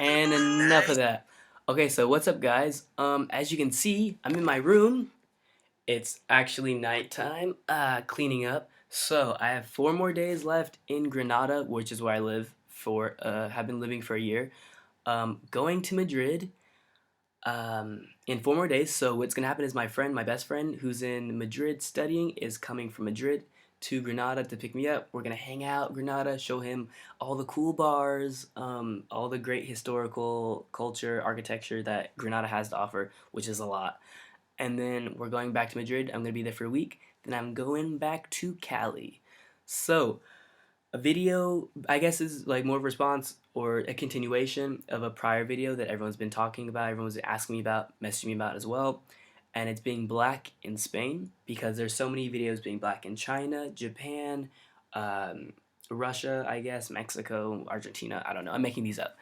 And enough of that. Okay, so what's up, guys? As you can see, I'm in my room. It's actually nighttime. Cleaning up. So I have 4 more days left in Granada, which is where I live for. Have been living for a year. Going to Madrid. In 4 more days. So what's gonna happen is my friend, my best friend, who's in Madrid studying, is coming from Madrid to Granada to pick me up. We're gonna hang out Granada, show him all the cool bars, all the great historical culture, architecture that Granada has to offer, which is a lot. And then we're going back to Madrid. I'm gonna be there for a week. Then I'm going back to Cali. So a video, I guess, is like more of a response or a continuation of a prior video that everyone's been talking about, everyone's asking me about, messaging me about as well. And it's being black in Spain because there's so many videos being black in China, Japan, um, Russia, I guess, Mexico, Argentina. I don't know. I'm making these up.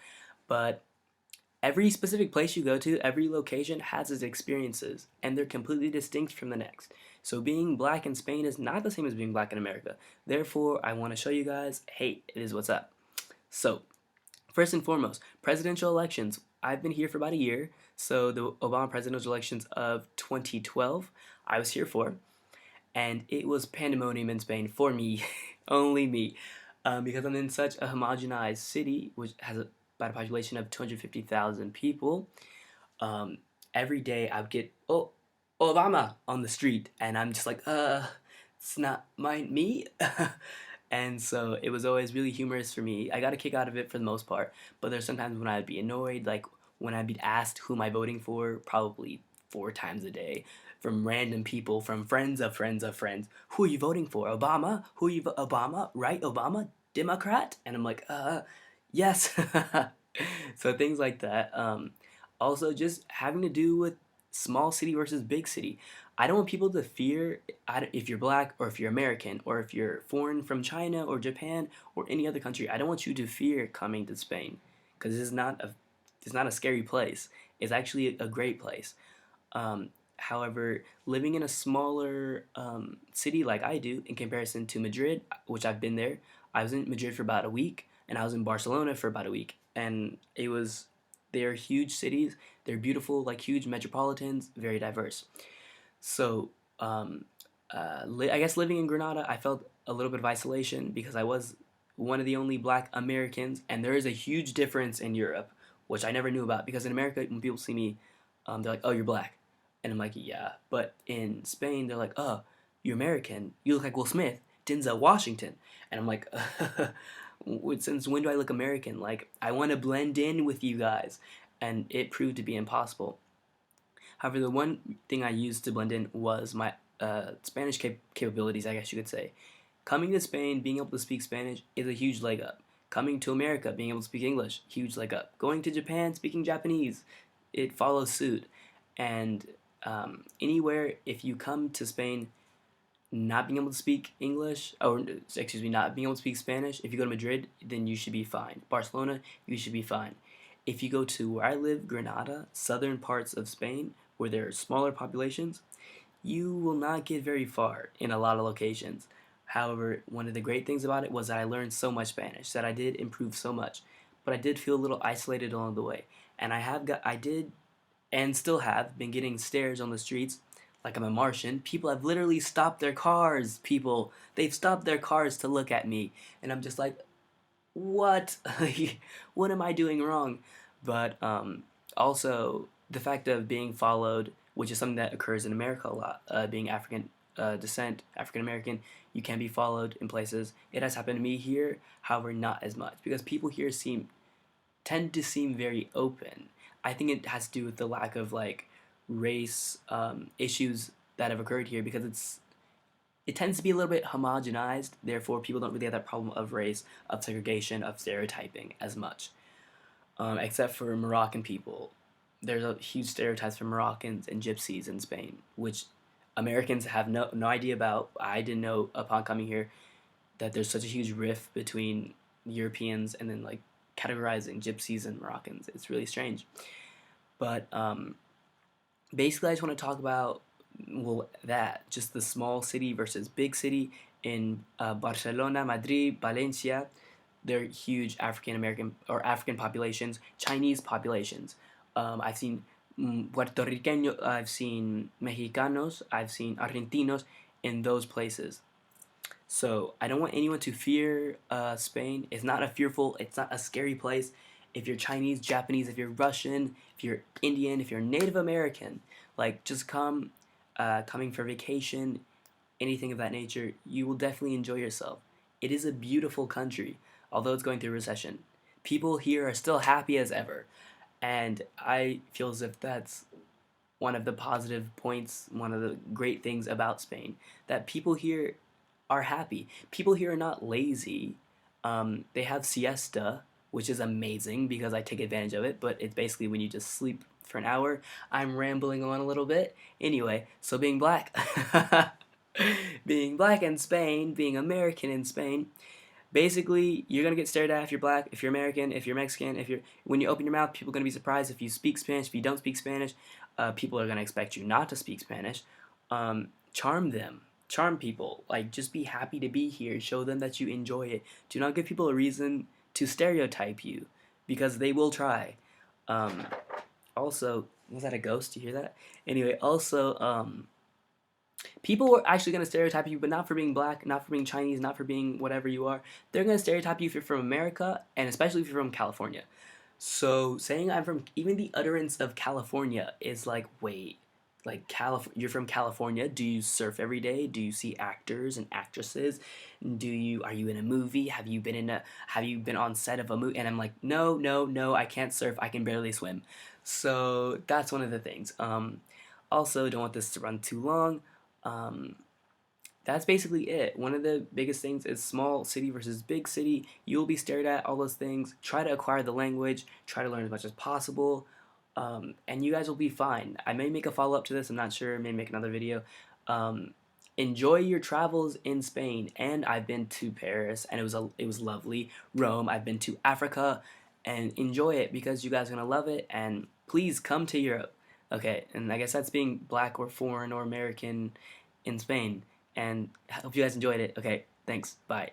But every specific place you go to, every location has its experiences, and they're completely distinct from the next. So being black in Spain is not the same as being black in America. Therefore, I want to show you guys, hey, it is what's up. So, first and foremost, presidential elections. I've been here for about a year, so the Obama presidential elections of 2012, I was here for, and it was pandemonium in Spain for me, only me, because I'm in such a homogenized city, which has about a population of 250,000 people. Um, every day I would get Obama on the street, and I'm just like, it's not me. And so it was always really humorous for me. I got a kick out of it for the most part, but there's sometimes when I'd be annoyed, like when I'd be asked who am I voting for, probably 4 times a day, from random people, from friends of friends of friends. Who are you voting for? Obama? Who are you Obama? Right? Obama? Democrat? And I'm like, yes. So things like that. Also, just having to do with small city versus big city. I don't want people to fear if you're black or if you're American or if you're foreign from China or Japan or any other country. I don't want you to fear coming to Spain because it's not a scary place. It's actually a great place. However, living in a smaller city like I do, in comparison to Madrid, which I've been there, I was in Madrid for about a week, and I was in Barcelona for about a week, and they're huge cities, they're beautiful, like huge metropolitans, very diverse. So, I guess living in Granada, I felt a little bit of isolation because I was one of the only black Americans, and there is a huge difference in Europe, which I never knew about because in America, when people see me, they're like, "Oh, you're black," and I'm like, "Yeah," but in Spain, they're like, "Oh, you're American. You look like Will Smith, Denzel Washington," and I'm like, "Since when do I look American? Like, I want to blend in with you guys," and it proved to be impossible. However, the one thing I used to blend in was my Spanish capabilities, I guess you could say. Coming to Spain, being able to speak Spanish is a huge leg up. Coming to America, being able to speak English, huge leg up. Going to Japan, speaking Japanese, it follows suit. And anywhere, if you come to Spain not being able to speak English, or excuse me, not being able to speak Spanish, if you go to Madrid, then you should be fine. Barcelona, you should be fine. If you go to where I live, Granada, southern parts of Spain, where there are smaller populations, you will not get very far in a lot of locations. However, one of the great things about it was that I learned so much Spanish, that I did improve so much, but I did feel a little isolated along the way. And I did, and still have, been getting stares on the streets like I'm a Martian. People have literally stopped their cars. They've stopped their cars to look at me, and I'm just like, what? What am I doing wrong? But also the fact of being followed, which is something that occurs in America a lot, being African descent, African American, you can be followed in places. It has happened to me here, however, not as much because people here tend to seem very open. I think it has to do with the lack of like race issues that have occurred here because it tends to be a little bit homogenized. Therefore, people don't really have that problem of race, of segregation, of stereotyping as much. Except for Moroccan people, there's a huge stereotypes for Moroccans and Gypsies in Spain, which Americans have no idea about. I didn't know upon coming here that there's such a huge rift between Europeans and then like categorizing Gypsies and Moroccans. It's really strange. But basically, I just want to talk about that just the small city versus big city in Barcelona, Madrid, Valencia. they're huge African American or African populations, Chinese populations. I've seen Puerto Ricanos, I've seen Mexicanos, I've seen Argentinos in those places. So I don't want anyone to fear Spain. It's not a fearful, it's not a scary place. If you're Chinese, Japanese, if you're Russian, if you're Indian, if you're Native American, like just come, coming for vacation, anything of that nature, you will definitely enjoy yourself. It is a beautiful country, although it's going through recession. People here are still happy as ever, and I feel as if that's one of the positive points, one of the great things about Spain, that people here are happy. People here are not lazy. They have siesta, which is amazing because I take advantage of it, but it's basically when you just sleep for an hour. I'm rambling on a little bit. Anyway, so being black, being black in Spain, being American in Spain, basically you're gonna get stared at if you're black, if you're American, if you're Mexican, if you're when you open your mouth, people are gonna be surprised if you speak Spanish. If you don't speak Spanish, people are gonna expect you not to speak Spanish. Charm them, charm people. Like just be happy to be here. Show them that you enjoy it. Do not give people a reason to stereotype you, because they will try. Um, Also, was that a ghost? Do you hear that? Anyway, also, people are actually going to stereotype you, but not for being black, not for being Chinese, not for being whatever you are. They're going to stereotype you if you're from America, and especially if you're from California. So saying I'm from, even the utterance of California is like, wait, like you're from California? Do you surf every day? Do you see actors and actresses? Are you in a movie? Have you been on set of a movie? And I'm like, no, no, no, I can't surf. I can barely swim. So that's one of the things. Also, don't want this to run too long. Um, that's basically it. One of the biggest things is small city versus big city. You'll be stared at, all those things. Try to acquire the language, try to learn as much as possible, and you guys will be fine. I may make a follow up to this, I'm not sure, I may make another video. Um, Enjoy your travels in Spain, and I've been to Paris, and it was lovely. Rome, I've been to Africa, and enjoy it because you guys are gonna love it, and please come to Europe. Okay, and I guess that's being black or foreign or American in Spain. And I hope you guys enjoyed it. Okay, thanks. Bye.